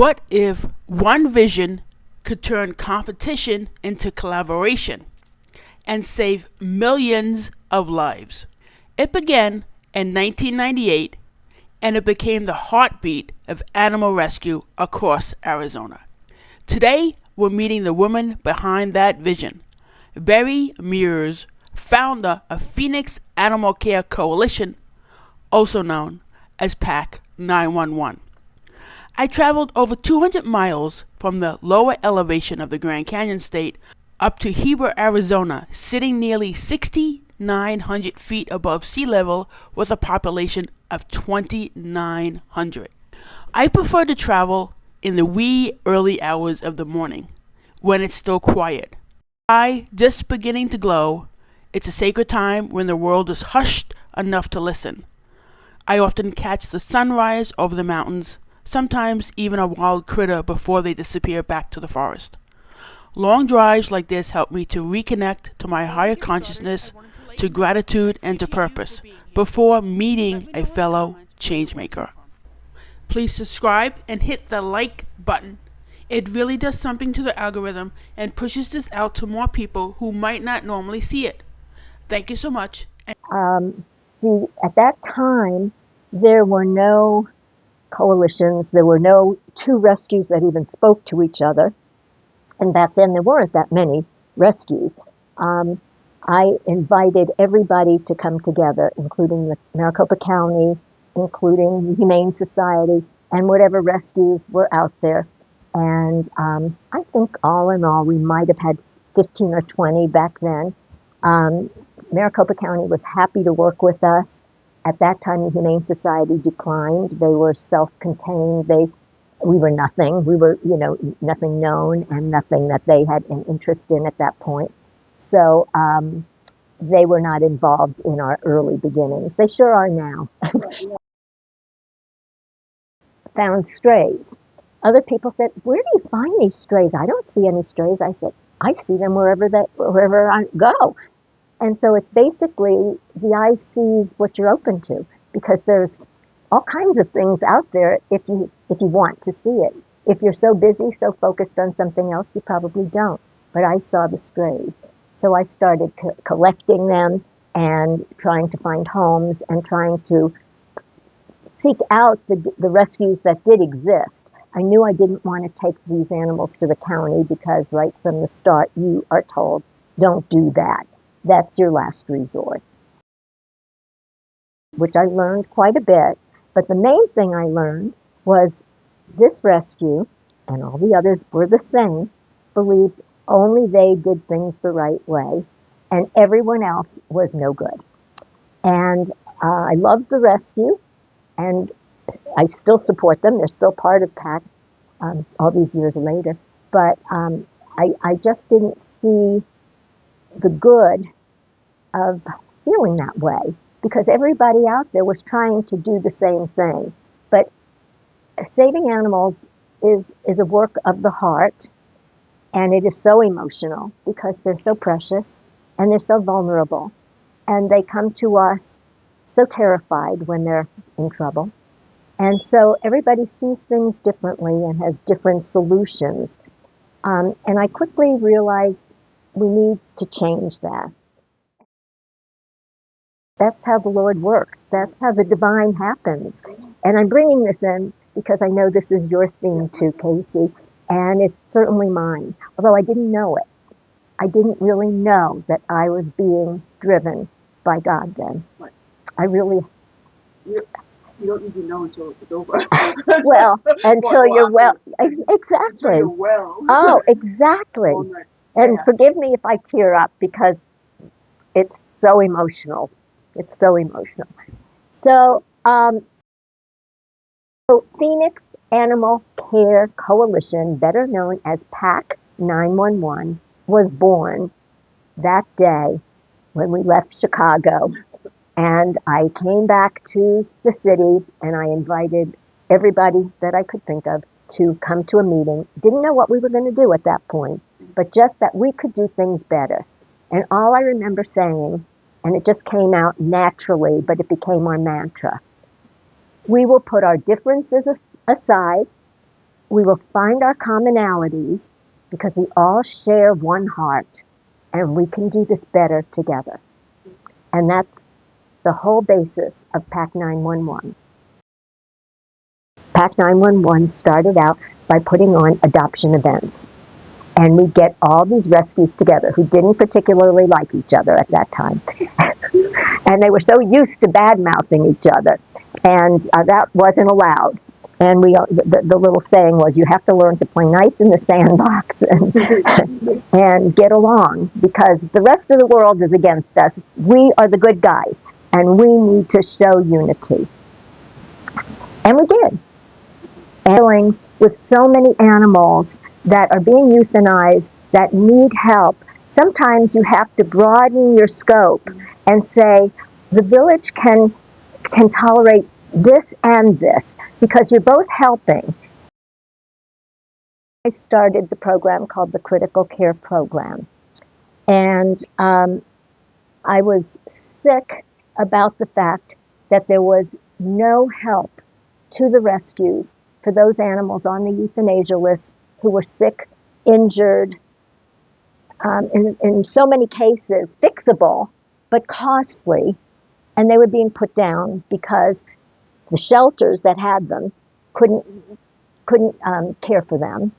What if one vision could turn competition into collaboration and save millions of lives? It began in 1998, and it became the heartbeat of animal rescue across Arizona. Today, we're meeting the woman behind that vision, Barry Mears, founder of Phoenix Animal Care Coalition, also known as PAC 911. I traveled over 200 miles from the lower elevation of the Grand Canyon State up to Heber, Arizona, sitting nearly 6,900 feet above sea level with a population of 2,900. I prefer to travel in the wee early hours of the morning, when it's still quiet. Sky just beginning to glow. It's a sacred time when the world is hushed enough to listen. I often catch the sunrise over the mountains, sometimes even a wild critter before they disappear back to the forest. Long drives like this help me to reconnect to my higher consciousness, to gratitude, and to purpose before meeting a fellow changemaker. Please subscribe and hit the like button. It really does something to the algorithm and pushes this out to more people who might not normally see it. Thank you so much. At that time, there were no coalitions, there were no two rescues that even spoke to each other, and back then there weren't that many rescues. I invited everybody to come together, including the Maricopa County, including the Humane Society, and whatever rescues were out there. And I think all in all, we might have had 15 or 20 back then. Maricopa County was happy to work with us. At that time, the Humane Society declined. They were self-contained. We were nothing. We were, nothing known and nothing that they had an interest in at that point. So they were not involved in our early beginnings. They sure are now. Found strays. Other people said, "Where do you find these strays? I don't see any strays." I said, "I see them wherever I go." And so it's basically the eye sees what you're open to, because there's all kinds of things out there if you want to see it. If you're so busy, so focused on something else, you probably don't. But I saw the strays. So I started collecting them and trying to find homes and trying to seek out the rescues that did exist. I knew I didn't want to take these animals to the county because right from the start you are told, don't do that. That's your last resort, which I learned quite a bit. But the main thing I learned was this rescue, and all the others were the same, believed only they did things the right way, and everyone else was no good. And I loved the rescue, and I still support them. They're still part of PAC all these years later. But I just didn't see the good of feeling that way, because everybody out there was trying to do the same thing. But saving animals is a work of the heart, and it is so emotional because they're so precious and they're so vulnerable, and they come to us so terrified when they're in trouble. And so everybody sees things differently and has different solutions. And I quickly realized we need to change that. That's how the Lord works. That's how the divine happens. And I'm bringing this in because I know this is your theme too, Casey, and it's certainly mine, although I didn't know it. I didn't really know that I was being driven by God then. I really... You don't need to know until it's over. Well, until you're well. Exactly. Until you're well. Oh, exactly. And forgive me if I tear up because it's so emotional. It's so emotional. So, Phoenix Animal Care Coalition, better known as PAC 911, was born that day when we left Chicago. And I came back to the city and I invited everybody that I could think of to come to a meeting. Didn't know what we were going to do at that point, but just that we could do things better. And all I remember saying, and it just came out naturally, but it became our mantra, we will put our differences aside we will find our commonalities because we all share one heart, and we can do this better together. And that's the whole basis of PAC 911. PAC 911 started out by putting on adoption events. And we get all these rescues together who didn't particularly like each other at that time. And they were so used to bad-mouthing each other. And that wasn't allowed. And the little saying was, you have to learn to play nice in the sandbox and get along, because the rest of the world is against us. We are the good guys, and we need to show unity. And we did. And dealing with so many animals that are being euthanized, that need help, sometimes you have to broaden your scope and say, the village can tolerate this and this, because you're both helping. I started the program called the Critical Care Program. And I was sick about the fact that there was no help to the rescues for those animals on the euthanasia list who were sick, injured, in so many cases fixable, but costly, and they were being put down because the shelters that had them couldn't care for them,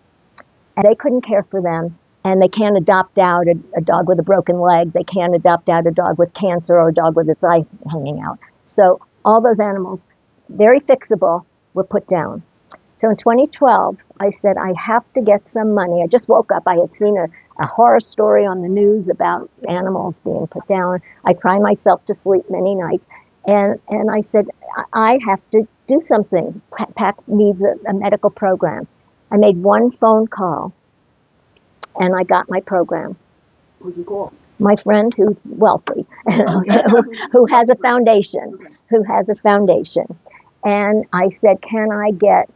and they couldn't care for them, and they can't adopt out a dog with a broken leg, they can't adopt out a dog with cancer or a dog with its eye hanging out. So all those animals, very fixable, were put down. So in 2012, I said, I have to get some money. I just woke up. I had seen a horror story on the news about animals being put down. I cry myself to sleep many nights. And I said, I have to do something. PAC needs a medical program. I made one phone call, and I got my program. Who'd you call? My friend who's wealthy, who has a foundation, And I said, can I get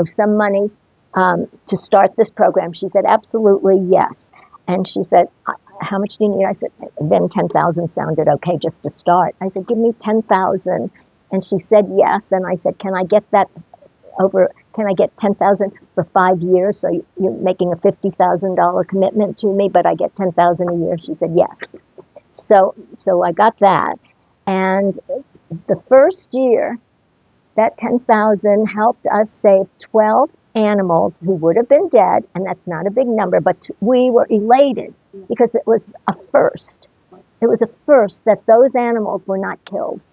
some money to start this program? She said, absolutely, yes. And she said, how much do you need? I said, then 10,000 sounded okay just to start. I said, give me 10,000. And she said, yes. And I said, can I get 10,000 for 5 years? So you're making a $50,000 commitment to me, but I get 10,000 a year. She said, yes. So I got that. And the first year, that 10,000 helped us save 12 animals who would have been dead, and that's not a big number, but we were elated because it was a first. It was a first that those animals were not killed.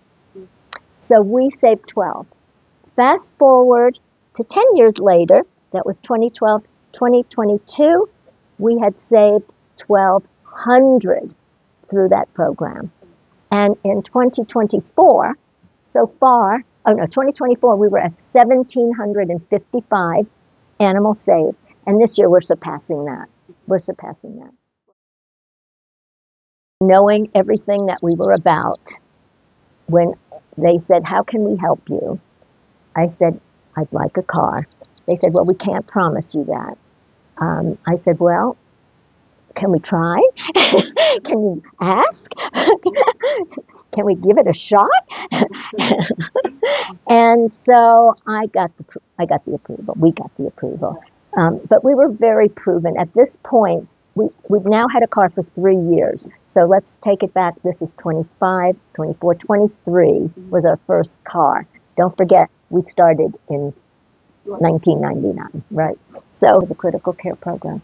So we saved 12. Fast forward to 10 years later, that was 2012, 2022, we had saved 1,200 through that program. And in 2024, so far, 2024, we were at 1,755 animals saved. And this year we're surpassing that. Knowing everything that we were about, when they said, how can we help you? I said, I'd like a car. They said, well, we can't promise you that. I said, well, can we try? Can you ask? Can we give it a shot? And so I got the approval. We got the approval. But we were very proven. At this point, we've now had a car for 3 years. So let's take it back. This is 25, 24, 23 was our first car. Don't forget, we started in 1999, right? So the critical care program.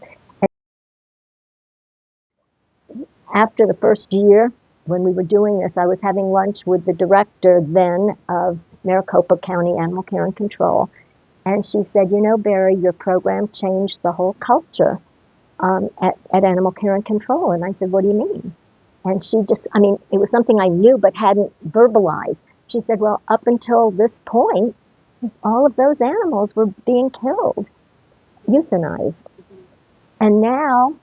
After the first year, when we were doing this, I was having lunch with the director then of Maricopa County Animal Care and Control, and she said, Barry, your program changed the whole culture at Animal Care and Control. And I said, what do you mean? And she just, it was something I knew but hadn't verbalized. She said, well, up until this point, all of those animals were being killed, euthanized. And now,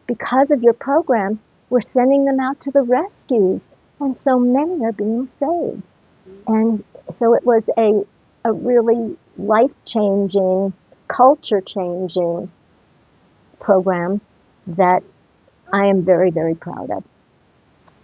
because of your program, we're sending them out to the rescues, and so many are being saved. And so it was a really life-changing, culture-changing program that I am very, very proud of.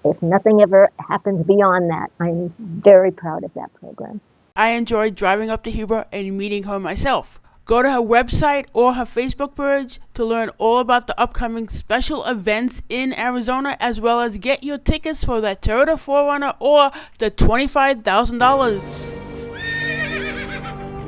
If nothing ever happens beyond that, I'm very proud of that program. I enjoyed driving up to Huber and meeting her myself. Go to her website or her Facebook page to learn all about the upcoming special events in Arizona, as well as get your tickets for that Toyota 4Runner or the $25,000